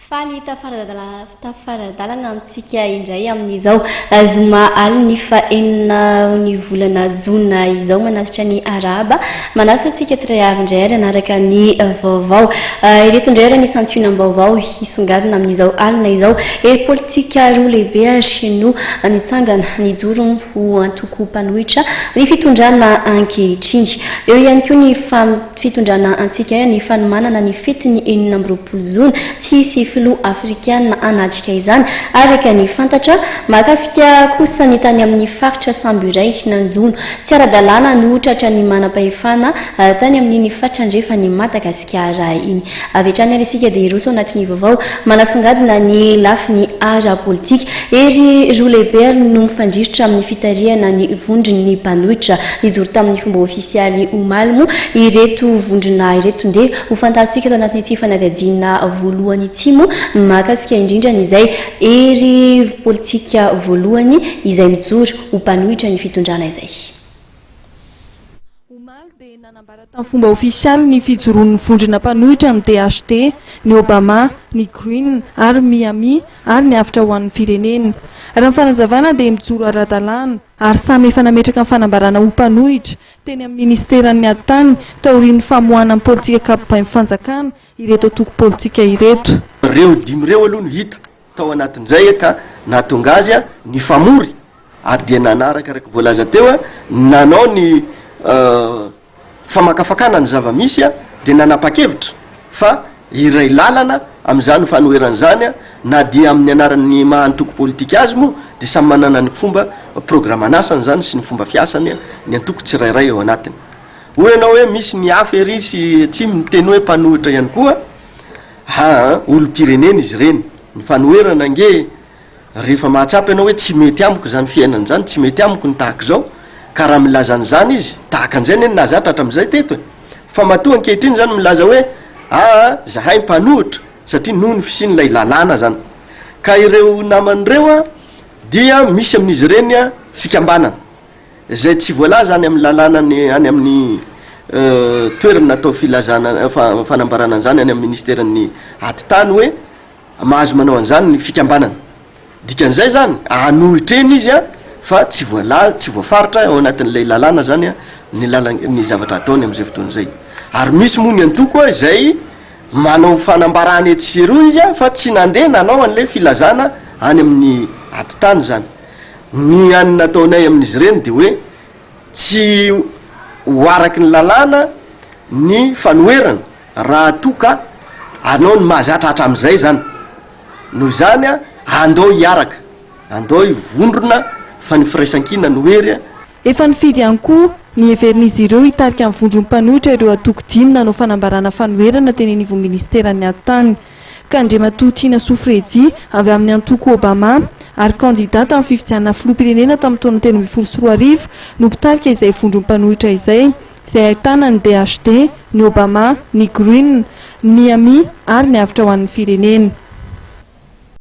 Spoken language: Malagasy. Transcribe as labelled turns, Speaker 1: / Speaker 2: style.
Speaker 1: Faly tafaradalana antsika indray amin'izao zoma aliny fa enina ny volana jona izao manasitra ny araba manasa antsika tsiray avy indray ary anaraka ny vaovao ireto indray ary ny santionam vaovao hisongadina amin'izao alina izao politika roa lehibe ary no nitsangana nijoro ho antoko mpanohitra ny fitondrana ankehitriny eo ihany koa ny fitondrana antsika ny fanomanana ny fetiny enina amby roapolo jona tsisy filo afrikana anatrika izany araka ny fantatra makasika kosa ny tany amin'ny faritra samby iray nanjono tsy ara-dalàna no tratra ny manam-pahefana tany amin'ny faritra andrefa ny Madagasikara iny avetrany ary isika dia iroso anatin'ny vaovao manasongadina ny lafiny ara politika ery roa lehibe no mifandrirotra amin'ny fitariana ny vondrony ny mpanohitra nijoro tamin'ny fomba ofisialy omalimo ireto vondrona ireto nde ho fantatsika tao anatin'ity fanadihadiana voalohany ity mo makasika indrindrany izay ery politika voalohany izay mijoro ho mpanohitra ny fitondrana izay.
Speaker 2: Omaly dia nanambara tamin'ny fomba ofisialy ny fijoroan'ny vondrona mpanohitra ny DHT, ny Obama, ny Green ary Miami ary ny afitra ho an'ny firenena. Raha ny fanazavana dia mijoro ara-dalàna ary samy efa nametraka ny fanambarana ho mpanohitra teny amin'ny ministeran'ny aditany taorian'ny famoahana amin'ny politika kapobain'ny fanjakana ireto antoko politika ireto.
Speaker 3: Reo dimy reo aloha no hita tao anatin'izay ka nahatonga azy ny famory ary dia nanaraka araka voalaza teo nanao ny famakafakana ny zava-misy dia nanapa-kevitra fa iray lalana amin'izany fanoheran'izany na dia amin'ny anaran'ny mahantoko politika azy moa dia samy manana ny fomba programanasany zany sy ny fomba fiasany ny antoko tsirairay ao anatiny. Hoy ianao hoe misy ny hafa ery sy tsy miteny hoe mpanohitra ihany koa olo-pirenena izy ireny ny fanoherana nge rehefa mahatsapa ianao hoe tsy mety amiko zany fiainana zany tsy mety amiko ny tahaka zao ka raha milazany zany izy tahaka an'izay neny nazatra hatram'izay teto fa matoa ankehitriny zany milaza hoe zahay mpanohitra satria noho ny fisian'ilay lalàna zany ka ireo naman'ireo dia misy amin'izy ireny fikambanana zay tsy voalaza any amin'ny lalàna any amin'ny toerana natao filazana fanambarana an'izany any amin'ny ministeran'ny aditany hoe mahazo manao an'izany ny fikambanana dikan'izay zany anohitreny izy fa tsy voafaritra ao anatin'ilay lalàna zany ny zavatra ataony amin'izay fotoan'izay ary misy moa ny antoko izay manao fanambarany etseroa izy fa tsy nandeha nanao an'ilay filazana any amin'ny aditany zany ny any nataonay amin'izy ireny dia hoe tsy ho araky ny lalàna ny fanoherana raha toka anao ny mahazatra hatram'izay zany noho izany andao hiaraka andao hivondrona fa ny firaisan-kina ny hery
Speaker 2: efa nifidy ihany koa ny heverin'izy ireo hitarika amin'ny vondron'ny mpanohitra ireo atoko dimy nanao fanambarana fanoherana teny anivy ministeran'ny aditany ka Andriamatoa Tina Sofredy avy amin'ny antoko Obama ary kandidata amin'ny fifidianana filoham-pirenena tamin'ny taona 2024 no mpitarika izay vondron'ny mpanohitra izay ahitana ny DHT, ny Obama, ny Green, ny Miami ary ny afitra ho an'ny firenena.